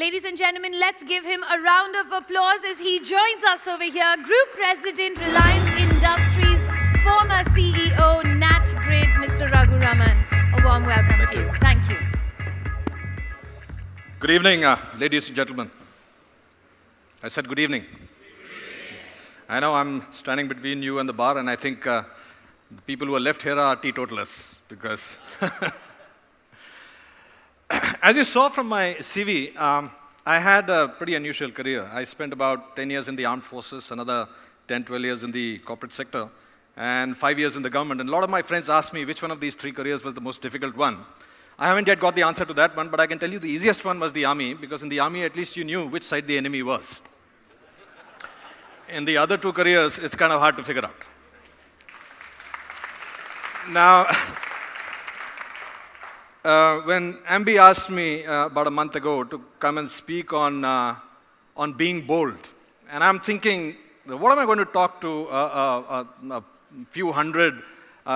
Ladies and gentlemen, let's give him a round of applause as he joins us over here. Group President, Reliance Industries, former CEO, Nat Grid, Mr. Raghu Raman. A warm welcome to you. Thank you. Good evening, ladies and gentlemen. I said good evening. I know I'm standing between you and the bar, and I think the people who are left here are teetotalers, because as you saw from my CV, I had a pretty unusual career. I spent about 10 years in the armed forces, another 10, 12 years in the corporate sector, and 5 years in the government. And a lot of my friends asked me which one of these three careers was the most difficult one. I haven't yet got the answer to that one, but I can tell you the easiest one was the army, because in the army at least you knew which side the enemy was. In the other two careers, it's kind of hard to figure out. Now, when Ambi asked me about a month ago to come and speak on being bold, and I'm thinking, what am I going to talk to a few hundred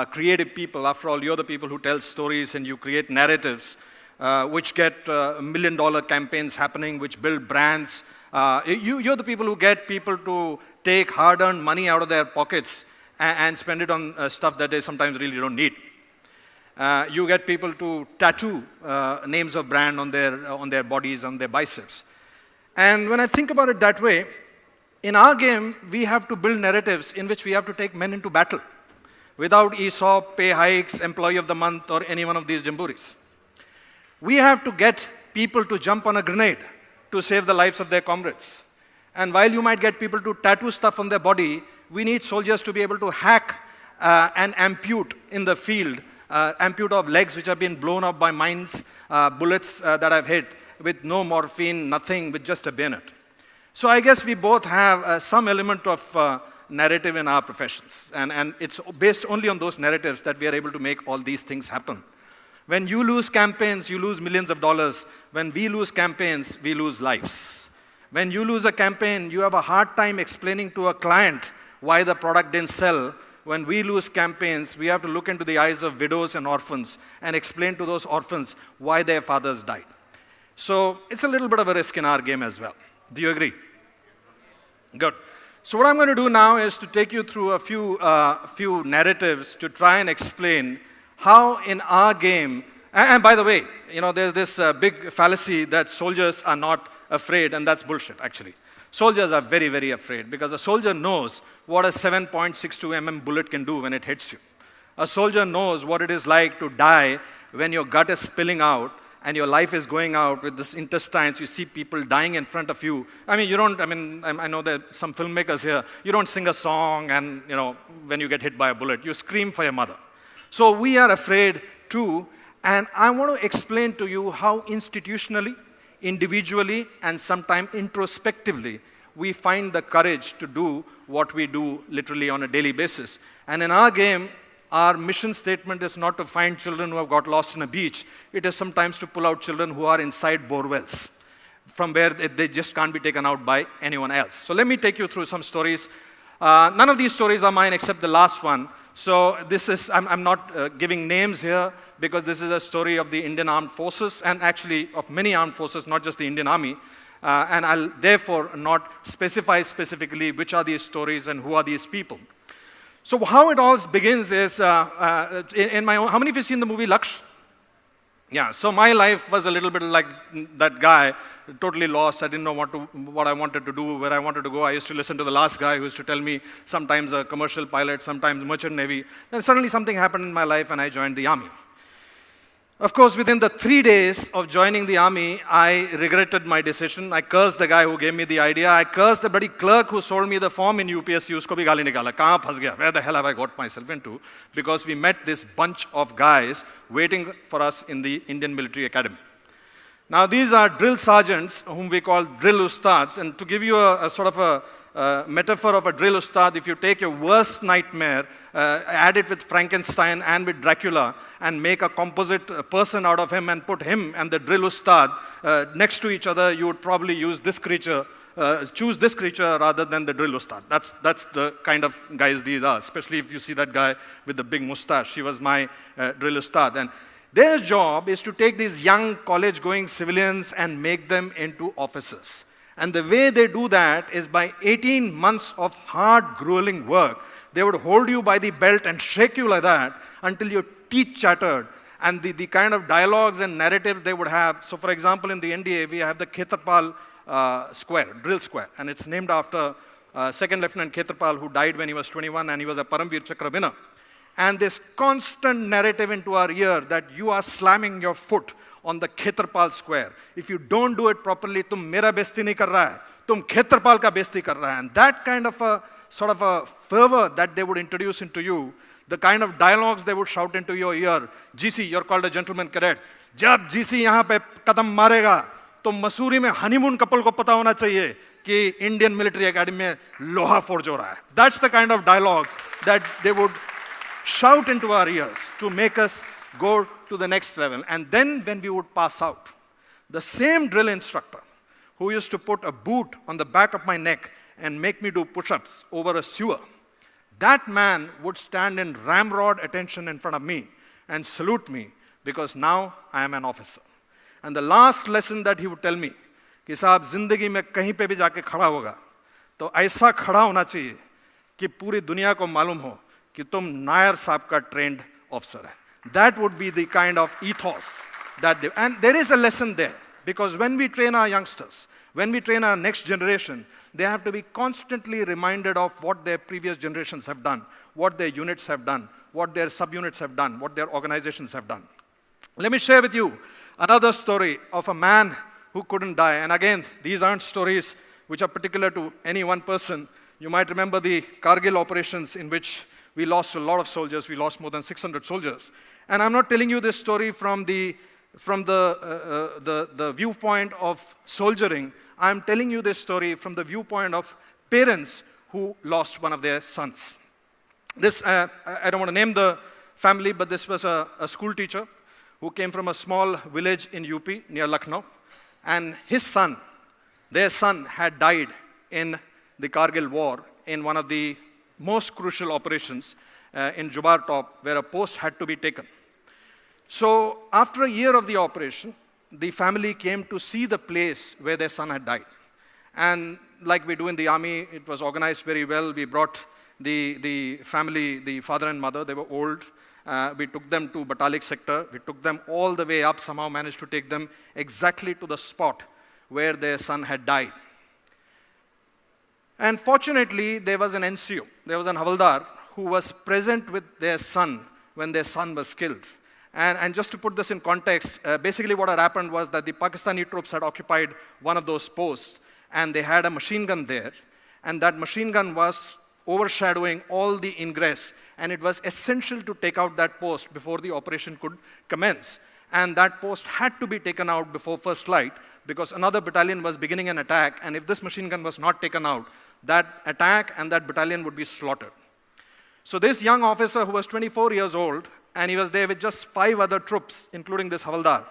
creative people? After all, you're the people who tell stories and you create narratives which get million-dollar campaigns happening, which build brands. You're the people who get people to take hard-earned money out of their pockets and spend it on stuff that they sometimes really don't need. You get people to tattoo names of brand on their bodies, on their biceps. And when I think about it that way, in our game, we have to build narratives in which we have to take men into battle without ESOP, pay hikes, employee of the month, or any one of these jamborees. We have to get people to jump on a grenade to save the lives of their comrades. And while you might get people to tattoo stuff on their body, we need soldiers to be able to hack and ampute in the field, ampute of legs which have been blown up by mines, bullets that I've hit, with no morphine, nothing, with just a bayonet. So I guess we both have some element of narrative in our professions. And it's based only on those narratives that we are able to make all these things happen. When you lose campaigns, you lose millions of dollars. When we lose campaigns, we lose lives. When you lose a campaign, you have a hard time explaining to a client why the product didn't sell. When we lose campaigns, we have to look into the eyes of widows and orphans and explain to those orphans why their fathers died. So it's a little bit of a risk in our game as well. Do you agree? Good. So what I'm going to do now is to take you through a few narratives to try and explain how in our game, and by the way, there's this big fallacy that soldiers are not afraid, and that's bullshit, actually. Soldiers are very, very afraid, because a soldier knows what a 7.62 bullet can do when it hits you. A soldier knows what it is like to die when your gut is spilling out and your life is going out with this intestines. You see people dying in front of you. I know that some filmmakers here, you don't sing a song and, when you get hit by a bullet, you scream for your mother. So we are afraid too, and I want to explain to you how institutionally, individually, and sometimes introspectively, we find the courage to do what we do literally on a daily basis. And in our game, our mission statement is not to find children who have got lost on a beach. It is sometimes to pull out children who are inside bore wells, from where they just can't be taken out by anyone else. So let me take you through some stories. None of these stories are mine except the last one. So this is, I'm not giving names here, because this is a story of the Indian Armed Forces, and actually of many armed forces, not just the Indian Army. And I'll therefore not specify specifically which are these stories and who are these people. So how it all begins is, in my own, how many of you seen the movie Laksh? Yeah, so my life was a little bit like that guy, totally lost. I didn't know what I wanted to do, where I wanted to go. I used to listen to the last guy who used to tell me sometimes a commercial pilot, sometimes merchant navy. Then suddenly something happened in my life and I joined the army. Of course, within the 3 days of joining the army, I regretted my decision. I cursed the guy who gave me the idea. I cursed the bloody clerk who sold me the form in UPSC. Usko bhi gali nikala. Kahan phas gaya? Where the hell have I got myself into? Because we met this bunch of guys waiting for us in the Indian Military Academy. Now, these are drill sergeants whom we call drill ustads. And to give you a sort of a metaphor of a drill ustad, if you take your worst nightmare, add it with Frankenstein and with Dracula, and make a composite person out of him and put him and the drill ustad next to each other, you would probably use this creature, choose this creature rather than the drill ustad. That's the kind of guys these are, especially if you see that guy with the big mustache. He was my drill ustad. And Their job is to take these young college-going civilians and make them into officers. And the way they do that is by 18 months of hard, grueling work. They would hold you by the belt and shake you like that until your teeth chattered. And the kind of dialogues and narratives they would have. So, for example, in the NDA, we have the Khetarpal Square, drill square. And it's named after Second Lieutenant Khetarpal, who died when he was 21, and he was a Paramveer Chakra winner. And this constant narrative into our ear that you are slamming your foot on the Khetarpal Square. If you don't do it properly, tum mera besti nahi kar raha hai, tum Khetarpal ka besti kar raha hai. And that kind of a sort of a fervor that they would introduce into you, the kind of dialogues they would shout into your ear. GC, you're called a gentleman cadet. जब GC यहाँ पे कदम मारेगा, तो मसूरी में honeymoon couple को पता होना चाहिए कि इंडियन मिलिट्री एकेडमी में लोहा फोर्ज हो रहा है. That's the kind of dialogues that they would shout into our ears to make us go to the next level. And then when we would pass out, the same drill instructor who used to put a boot on the back of my neck and make me do push-ups over a sewer, that man would stand in ramrod attention in front of me and salute me because now I am an officer. And the last lesson that he would tell me, कि साहब जिंदगी में कहीं पे भी जाके खड़ा होगा, तो ऐसा खड़ा होना चाहिए कि पूरी दुनिया को मालूम हो कि तुम नायर साहब का trained officer है. That would be the kind of ethos that they, and there is a lesson there, because when we train our youngsters, when we train our next generation, they have to be constantly reminded of what their previous generations have done, what their units have done, what their subunits have done, what their organizations have done. Let me share with you another story of a man who couldn't die. And again, these aren't stories which are particular to any one person. You might remember the Kargil operations in which we lost a lot of soldiers. We lost more than 600 soldiers. And I'm not telling you this story from the viewpoint of soldiering. I'm telling you this story from the viewpoint of parents who lost one of their sons. This, I don't want to name the family, but this was a school teacher who came from a small village in UP near Lucknow. And his son, their son, had died in the Kargil war in one of the most crucial operations in Jubar Top, where a post had to be taken. So after a year of the operation, the family came to see the place where their son had died. And like we do in the army, it was organized very well. We brought the family, the father and mother, they were old. We took them to Batalik sector. We took them all the way up, somehow managed to take them exactly to the spot where their son had died. And fortunately, there was an NCO, there was an Havaldar who was present with their son when their son was killed. And just to put this in context, basically what had happened was that the Pakistani troops had occupied one of those posts, and they had a machine gun there, and that machine gun was overshadowing all the ingress, and it was essential to take out that post before the operation could commence. And that post had to be taken out before first light, because another battalion was beginning an attack, and if this machine gun was not taken out, that attack and that battalion would be slaughtered. So this young officer, who was 24 years old, and he was there with just 5 other troops, including this Havaldar,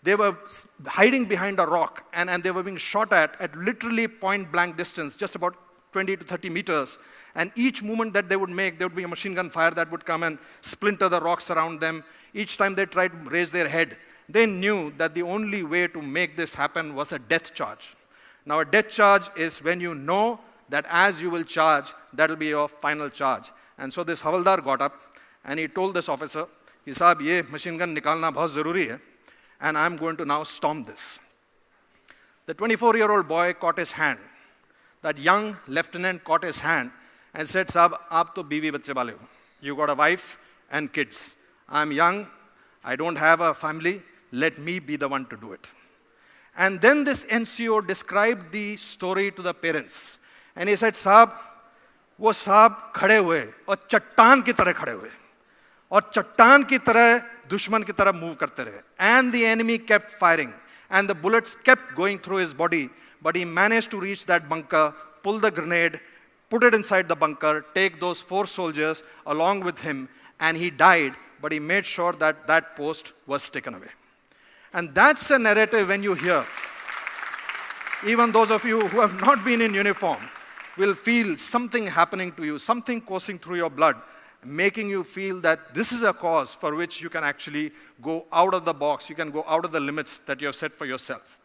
they were hiding behind a rock, and they were being shot at literally point-blank distance, just about 20 to 30 meters. And each movement that they would make, there would be a machine gun fire that would come and splinter the rocks around them. Each time they tried to raise their head, they knew that the only way to make this happen was a death charge. Now, a death charge is when you know that as you will charge, that will be your final charge. And so this Havaldar got up, and he told this officer, कि साहब ये machine gun निकालना बहुत ज़रूरी है, and I'm going to now storm this. The 24-year-old boy caught his hand. That young lieutenant caught his hand and said, "Saab, aap to biwi bacche wale ho. You got a wife and kids. I'm young. I don't have a family. Let me be the one to do it." And then this NCO described the story to the parents. And he said, "Saab, वो साहब खड़े हुए और चट्टान की तरह खड़े हुए और चट्टान की तरह दुश्मन की तरह मूव करते रहे. And the enemy kept firing and the bullets kept going through his body, but he managed to reach that bunker, pull the grenade, put it inside the bunker, take those 4 soldiers along with him, and he died, but he made sure that that post was taken away." And that's a narrative when you hear. Even those of you who have not been in uniform will feel something happening to you, something coursing through your blood making you feel that this is a cause for which you can actually go out of the box, you can go out of the limits that you have set for yourself.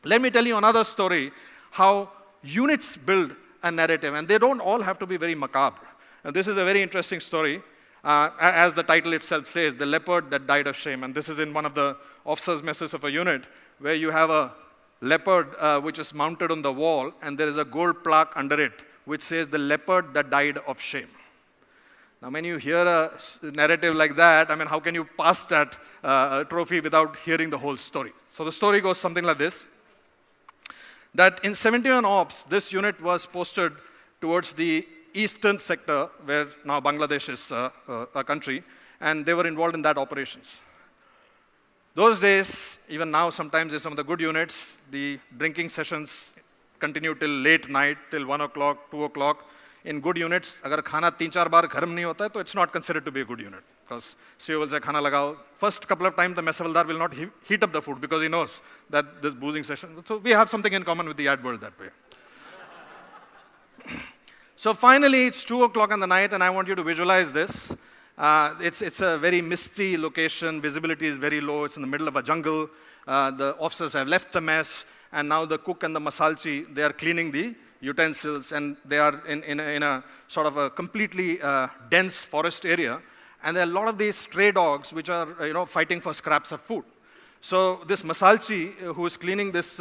Let me tell you another story, how units build a narrative, and they don't all have to be very macabre. And this is a very interesting story. As the title itself says, the leopard that died of shame. And this is in one of the officers' messes of a unit, where you have a leopard which is mounted on the wall, and there is a gold plaque under it, which says, the leopard that died of shame. Now, when you hear a narrative like that, I mean, how can you pass that trophy without hearing the whole story? So the story goes something like this, that in 71 Ops, this unit was posted towards the eastern sector, where now Bangladesh is a country, and they were involved in that operations. Those days, even now, sometimes in some of the good units, the drinking sessions continue till late night, till 1 o'clock, 2 o'clock. In good units, agar khana 3-4 baar ghar mein nahi hota hai, to it's not considered to be a good unit. Because CEO will say, khana lagao. First couple of times, the mess havildar will not heat up the food because he knows that this boozing session. So we have something in common with the ad world that way. So finally, it's 2 o'clock in the night, and I want you to visualize this. It's a very misty location. Visibility is very low. It's in the middle of a jungle. The officers have left the mess, and now the cook and the masalchi, they are cleaning the utensils, and they are in a sort of a completely dense forest area. And there are a lot of these stray dogs which are fighting for scraps of food. So this masalchi, who is cleaning this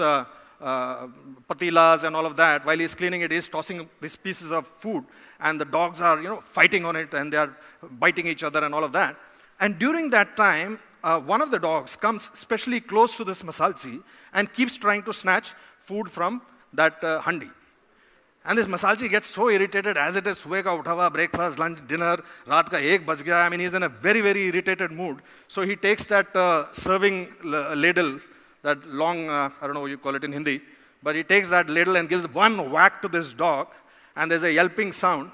patilas and all of that, while he's cleaning it, he's tossing these pieces of food, and the dogs are fighting on it, and they are biting each other and all of that. And during that time, one of the dogs comes especially close to this masalchi and keeps trying to snatch food from that handi. And this masalchi gets so irritated as it is suwe ka utha hua, breakfast, lunch, dinner, raat ka 1 baj gaya. I mean, he's in a very, very irritated mood. So he takes that serving ladle, that long, I don't know what you call it in Hindi, but he takes that ladle and gives one whack to this dog, and there's a yelping sound.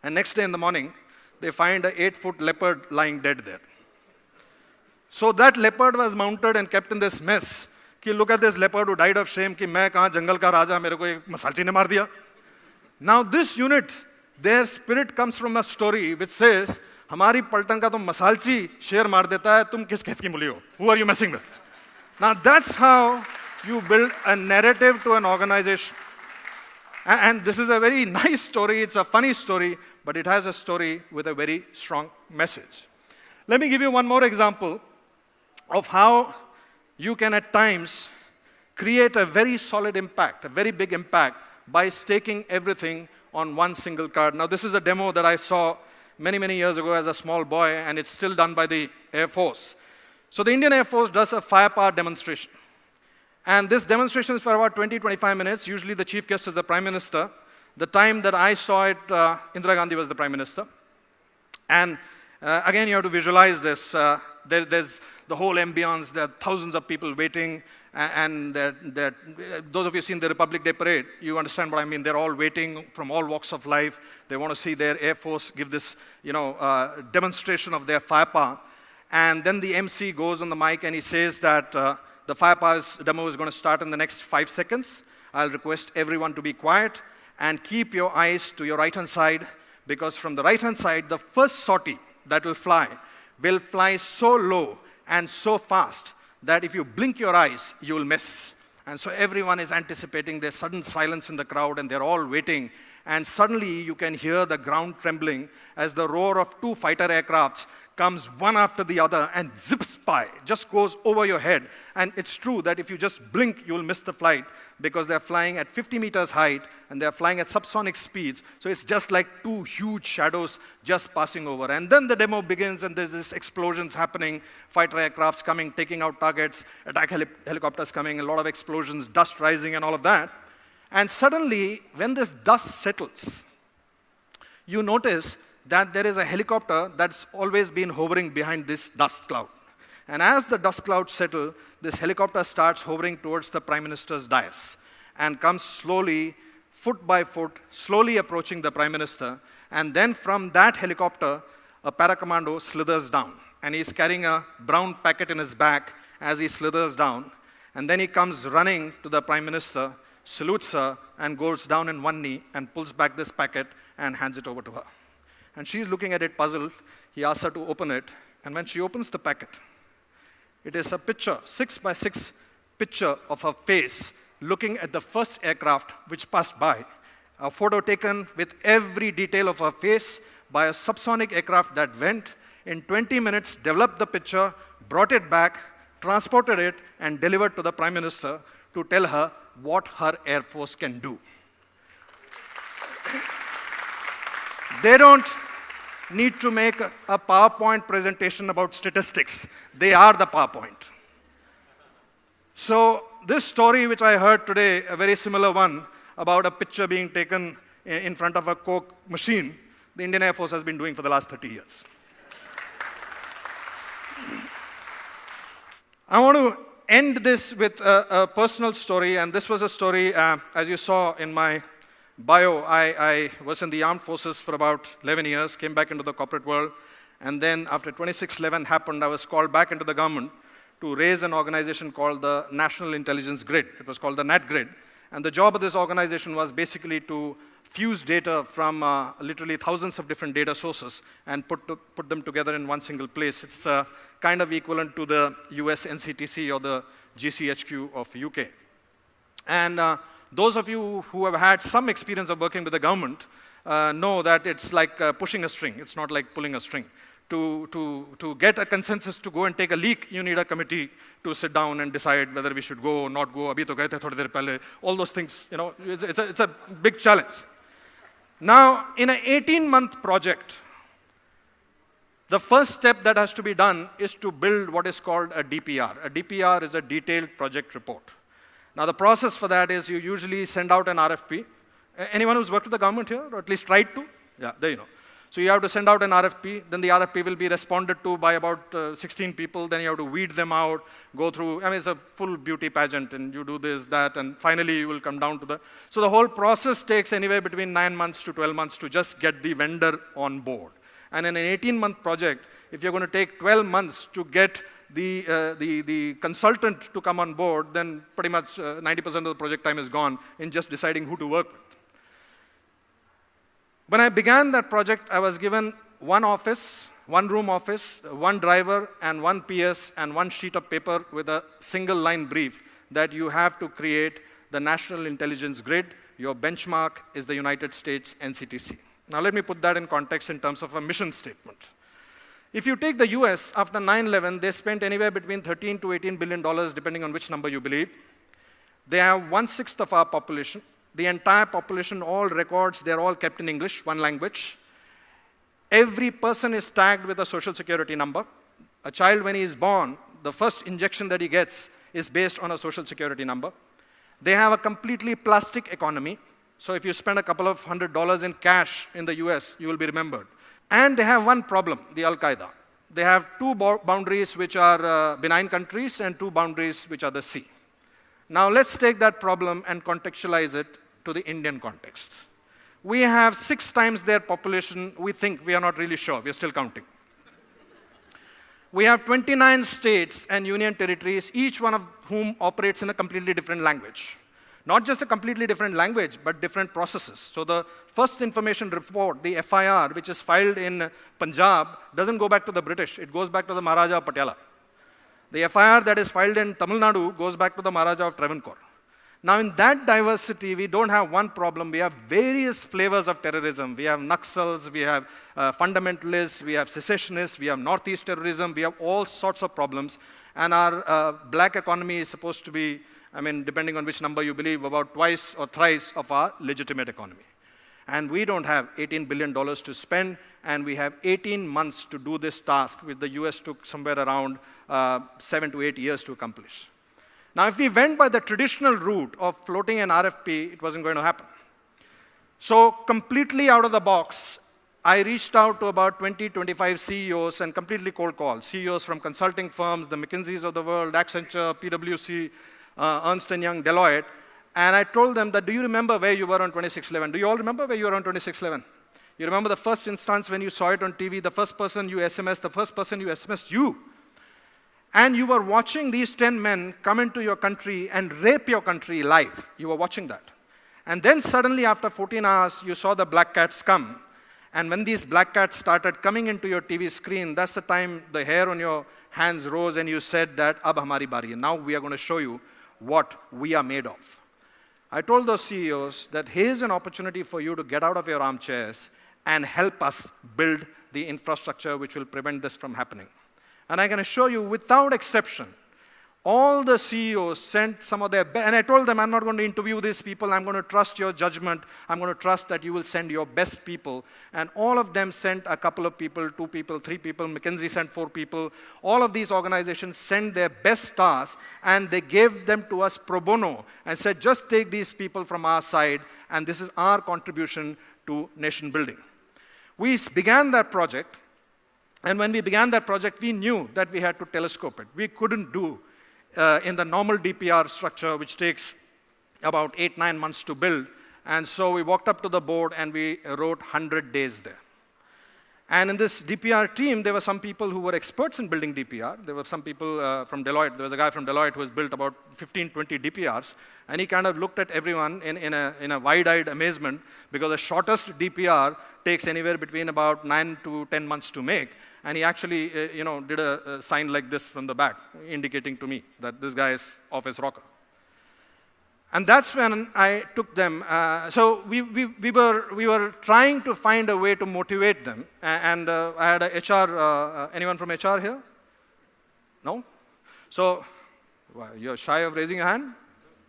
And next day in the morning, they find a 8-foot leopard lying dead there. So that leopard was mounted and kept in this mess. Ki look at this leopard who died of shame, ki main kahan jungle ka raja, mere ko ek masalchi ne maar diya. Now this unit, their spirit comes from a story which says, hamari paltan ka to masalchi sher maar deta hai, tum kis khet ki muli ho? Who are you messing with? Now that's how you build a narrative to an organization. And this is a very nice story, it's a funny story, but it has a story with a very strong message. Let me give you one more example of how you can at times create a very solid impact, a very big impact, by staking everything on one single card. Now this is a demo that I saw many, many years ago as a small boy, and it's still done by the Air Force. So the Indian Air Force does a firepower demonstration. And this demonstration is for about 20-25 minutes. Usually the chief guest is the Prime Minister. The time that I saw it, Indira Gandhi was the Prime Minister. And again, you have to visualize this. There's the whole ambience. There are thousands of people waiting. And those of you who've seen the Republic Day parade, you understand what I mean. They're all waiting from all walks of life. They want to see their Air Force give this demonstration of their firepower. And then the MC goes on the mic and he says that the firepower demo is going to start in the next 5 seconds. I'll request everyone to be quiet and keep your eyes to your right-hand side, because from the right-hand side, the first sortie that will fly so low and so fast that if you blink your eyes, you will miss. And so everyone is anticipating. There's sudden silence in the crowd, and they're all waiting. And suddenly, you can hear the ground trembling as the roar of 2 fighter aircrafts comes one after the other and zips by, just goes over your head. And it's true that if you just blink, you'll miss the flight, because they're flying at 50 meters height, and they're flying at subsonic speeds. So it's just like 2 huge shadows just passing over. And then the demo begins, and there's this explosions happening, fighter aircrafts coming, taking out targets, attack helicopters coming, a lot of explosions, dust rising and all of that. And suddenly, when this dust settles, you notice that there is a helicopter that's always been hovering behind this dust cloud. And as the dust clouds settle, this helicopter starts hovering towards the Prime Minister's dais and comes slowly, foot by foot, slowly approaching the Prime Minister. And then from that helicopter, a paracommando slithers down. And he's carrying a brown packet in his back as he slithers down. And then he comes running to the Prime Minister, salutes her, and goes down in one knee and pulls back this packet and hands it over to her. And she's looking at it puzzled. He asks her to open it. And when she opens the packet, it is a picture, 6 by 6 picture of her face looking at the first aircraft which passed by. A photo taken with every detail of her face by a subsonic aircraft that went. In 20 minutes, developed the picture, brought it back, transported it, and delivered to the Prime Minister to tell her what her Air Force can do. They don't need to make a PowerPoint presentation about statistics. They are the PowerPoint. So this story which I heard today, a very similar one, about a picture being taken in front of a Coke machine, the Indian Air Force has been doing for the last 30 years. I want to end this with a personal story, and this was a story, as you saw in my bio, I was in the armed forces for about 11 years, came back into the corporate world, and then after 26/11 happened, I was called back into the government to raise an organization called the National Intelligence Grid. It was called the NAT Grid, and the job of this organization was basically to fuse data from literally thousands of different data sources and put them together in one single place. It's kind of equivalent to the US NCTC or the GCHQ of UK. And those of you who have had some experience of working with the government know that it's like pushing a string. It's not like pulling a string. To get a consensus to go and take a leak, you need a committee to sit down and decide whether we should go or not go. Abhi to gaye the thodi der pehle. All those things, you know, it's a big challenge. Now, in an 18-month project, the first step that has to be done is to build what is called a DPR. A DPR is a detailed project report. Now, the process for that is you usually send out an RFP. Anyone who's worked with the government here, or at least tried to? Yeah, there you know. So you have to send out an RFP, then the RFP will be responded to by about 16 people, then you have to weed them out, go through, I mean, it's a full beauty pageant, and you do this, that, and finally you will come down to the, so the whole process takes anywhere between 9 months to 12 months to just get the vendor on board. And in an 18-month project, if you're going to take 12 months to get the consultant to come on board, then pretty much 90% of the project time is gone in just deciding who to work with. When I began that project, I was given one office, one room office, one driver, and one PS, and one sheet of paper with a single line brief that you have to create the National Intelligence Grid. Your benchmark is the United States NCTC. Now let me put that in context in terms of a mission statement. If you take the US, after 9/11, they spent anywhere between $13 to $18 billion, depending on which number you believe. They have 1/6 of our population. The entire population, all records, they're all kept in English, one language. Every person is tagged with a social security number. A child, when he is born, the first injection that he gets is based on a social security number. They have a completely plastic economy. So if you spend a couple of $100 in cash in the US, you will be remembered. And they have one problem, the Al-Qaeda. They have two boundaries which are benign countries and two boundaries which are the sea. Now let's take that problem and contextualize it to the Indian context. We have 6 times their population. We think, we are not really sure, we are still counting. We have 29 states and union territories, each one of whom operates in a completely different language. Not just a completely different language, but different processes. So the first information report, the FIR, which is filed in Punjab, doesn't go back to the British, it goes back to the Maharaja of Patiala. The FIR that is filed in Tamil Nadu goes back to the Maharaja of Travancore. Now in that diversity, we don't have one problem, we have various flavors of terrorism. We have Naxals, we have fundamentalists, we have secessionists, we have Northeast terrorism, we have all sorts of problems. And our black economy is supposed to be, I mean, depending on which number you believe, about twice or thrice of our legitimate economy. And we don't have $18 billion to spend, and we have 18 months to do this task, which the US took somewhere around 7 to 8 years to accomplish. Now, if we went by the traditional route of floating an RFP, it wasn't going to happen. So completely out of the box, I reached out to about 20, 25 CEOs and completely cold called. CEOs from consulting firms, the McKinseys of the world, Accenture, PwC, Ernst & Young, Deloitte, and I told them that, do you remember where you were on 26/11? Do you all remember where you were on 26/11? You remember the first instance when you saw it on TV, the first person you SMSed, the first person you SMSed you. And you were watching these 10 men come into your country and rape your country live. You were watching that. And then suddenly after 14 hours, you saw the black cats come. And when these black cats started coming into your TV screen, that's the time the hair on your hands rose and you said that, Ab hamari bari hai. Now we are going to show you what we are made of. I told those CEOs that here's an opportunity for you to get out of your armchairs and help us build the infrastructure which will prevent this from happening. And I can assure you, without exception, all the CEOs sent some of their best, and I told them, I'm not going to interview these people, I'm going to trust your judgment, I'm going to trust that you will send your best people. And all of them sent a couple of people, 2 people, 3 people, McKinsey sent 4 people. All of these organizations sent their best stars, and they gave them to us pro bono, and said, just take these people from our side, and this is our contribution to nation building. We began that project, and when we began that project, we knew that we had to telescope it. We couldn't do in the normal DPR structure, which takes about 8-9 months to build. And so we walked up to the board and we wrote 100 days there. And in this DPR team, there were some people who were experts in building DPR. There were some people from Deloitte. There was a guy from Deloitte who has built about 15, 20 DPRs. And he kind of looked at everyone in a wide-eyed amazement, because the shortest DPR takes anywhere between about 9 to 10 months to make. And he actually, did a sign like this from the back, indicating to me that this guy is office rocker. And that's when I took them. So we were trying to find a way to motivate them. And I had a HR. Anyone from HR here? No? So you're shy of raising your hand?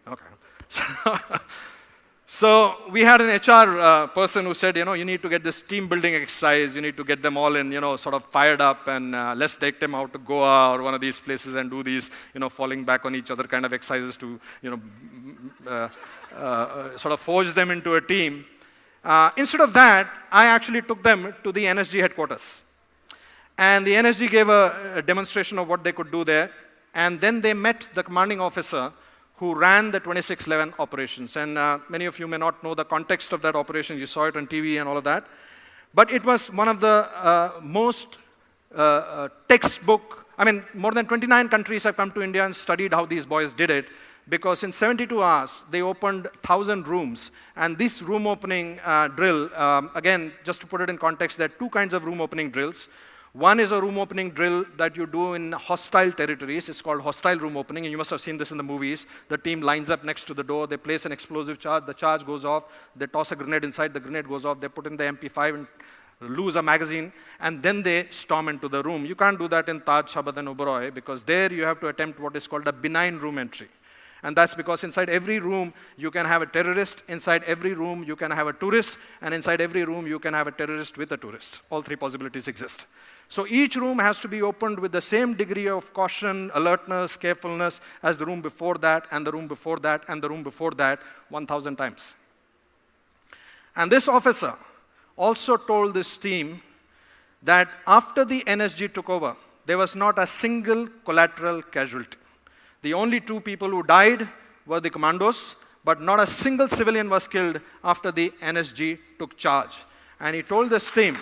Okay. So we had an HR person who said, you need to get this team building exercise, you need to get them all in, sort of fired up, and let's take them out to Goa or one of these places and do these, falling back on each other kind of exercises to, sort of forge them into a team. Instead of that, I actually took them to the NSG headquarters. And the NSG gave a demonstration of what they could do there. And then they met the commanding officer who ran the 2611 operations. And many of you may not know the context of that operation. You saw it on TV and all of that. But it was one of the most textbook, more than 29 countries have come to India and studied how these boys did it, because in 72 hours, they opened 1,000 rooms. And this room opening drill, again, just to put it in context, there are 2 kinds of room opening drills. One is a room opening drill that you do in hostile territories. It's called hostile room opening, and you must have seen this in the movies. The team lines up next to the door, they place an explosive charge, the charge goes off, they toss a grenade inside, the grenade goes off, they put in the MP5 and lose a magazine, and then they storm into the room. You can't do that in Taj, Shabad and Oberoi, because there you have to attempt what is called a benign room entry. And that's because inside every room you can have a terrorist, inside every room you can have a tourist, and inside every room you can have a terrorist with a tourist. All 3 possibilities exist. So each room has to be opened with the same degree of caution, alertness, carefulness as the room before that, and the room before that, and the room before that, 1,000 times. And this officer also told this team that after the NSG took over, there was not a single collateral casualty. The only 2 people who died were the commandos, but not a single civilian was killed after the NSG took charge. And he told this team,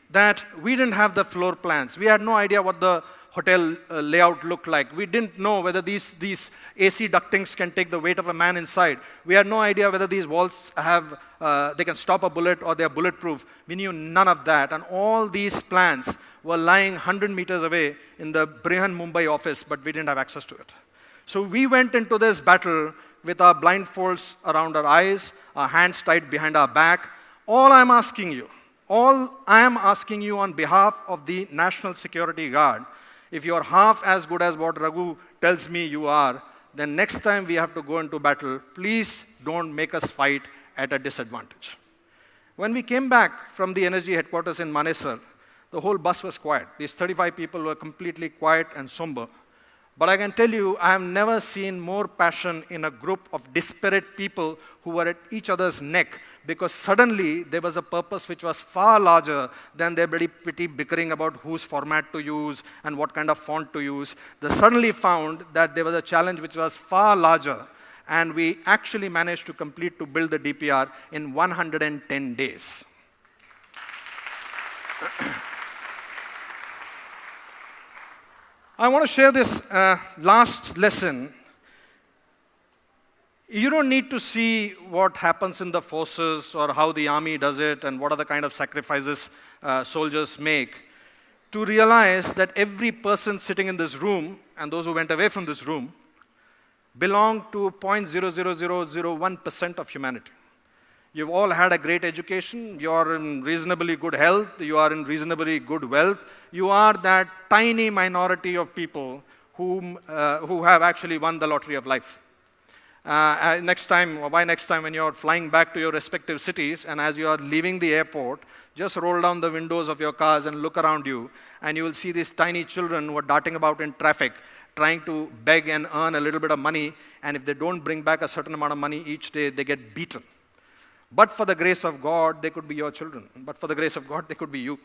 that we didn't have the floor plans. We had no idea what the hotel layout looked like. We didn't know whether these AC ductings can take the weight of a man inside. We had no idea whether these walls they can stop a bullet or they're bulletproof. We knew none of that. And all these plans were lying 100 meters away in the Brihan Mumbai office, but we didn't have access to it. So we went into this battle with our blindfolds around our eyes, our hands tied behind our back. All I am asking you on behalf of the National Security Guard, if you are half as good as what Raghu tells me you are, then next time we have to go into battle, please don't make us fight at a disadvantage. When we came back from the NSG headquarters in Manesar, the whole bus was quiet. These 35 people were completely quiet and somber. But I can tell you, I have never seen more passion in a group of disparate people who were at each other's neck, because suddenly there was a purpose which was far larger than their very petty bickering about whose format to use and what kind of font to use. They suddenly found that there was a challenge which was far larger, and we actually managed to build the DPR in 110 days. I want to share this last lesson You don't need to see what happens in the forces or how the army does it and what are the kind of sacrifices soldiers make to realize that every person sitting in this room and those who went away from this room belong to 0.00001% of humanity. You've all had a great education, you are in reasonably good health, you are in reasonably good wealth. You are that tiny minority of people who have actually won the lottery of life. Next time when you're flying back to your respective cities and as you are leaving the airport, just roll down the windows of your cars and look around you and you will see these tiny children who are darting about in traffic trying to beg and earn a little bit of money, and if they don't bring back a certain amount of money each day, they get beaten. But for the grace of God, they could be your children. But for the grace of God, they could be you.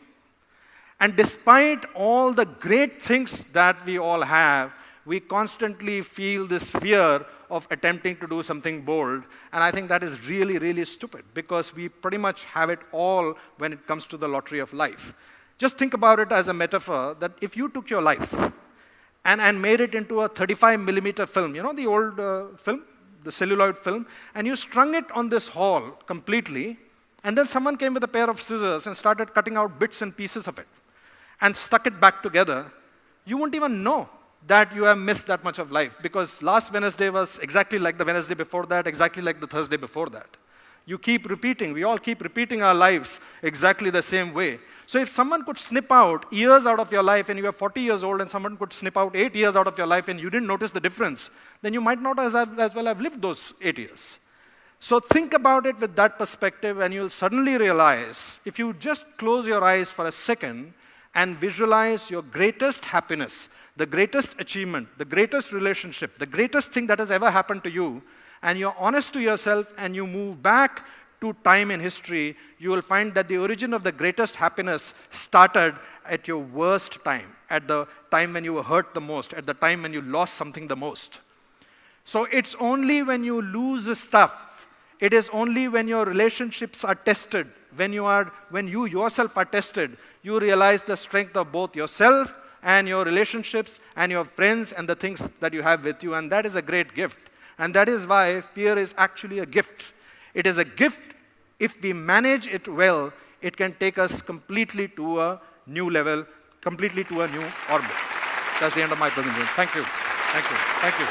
And despite all the great things that we all have, we constantly feel this fear of attempting to do something bold. And I think that is really, really stupid because we pretty much have it all when it comes to the lottery of life. Just think about it as a metaphor that if you took your life and made it into a 35 millimeter film, you know the old film, the celluloid film, and you strung it on this hall completely, and then someone came with a pair of scissors and started cutting out bits and pieces of it and stuck it back together, you won't even know that you have missed that much of life because last Wednesday was exactly like the Wednesday before that, exactly like the Thursday before that. You keep repeating, we all keep repeating our lives exactly the same way. So if someone could snip out years out of your life and you are 40 years old and someone could snip out 8 years out of your life and you didn't notice the difference, then you might not as well have lived those 8 years. So think about it with that perspective and you'll suddenly realize, if you just close your eyes for a second and visualize your greatest happiness, the greatest achievement, the greatest relationship, the greatest thing that has ever happened to you, and you're honest to yourself and you move back to time in history, you will find that the origin of the greatest happiness started at your worst time, at the time when you were hurt the most, at the time when you lost something the most. So it's only when you lose the stuff, it is only when your relationships are tested, when you yourself are tested, you realize the strength of both yourself and your relationships and your friends and the things that you have with you, and that is a great gift. And that is why fear is actually a gift. It is a gift. If we manage it well, it can take us completely to a new level, completely to a new orbit. That's the end of my presentation. Thank you. Thank you. Thank you.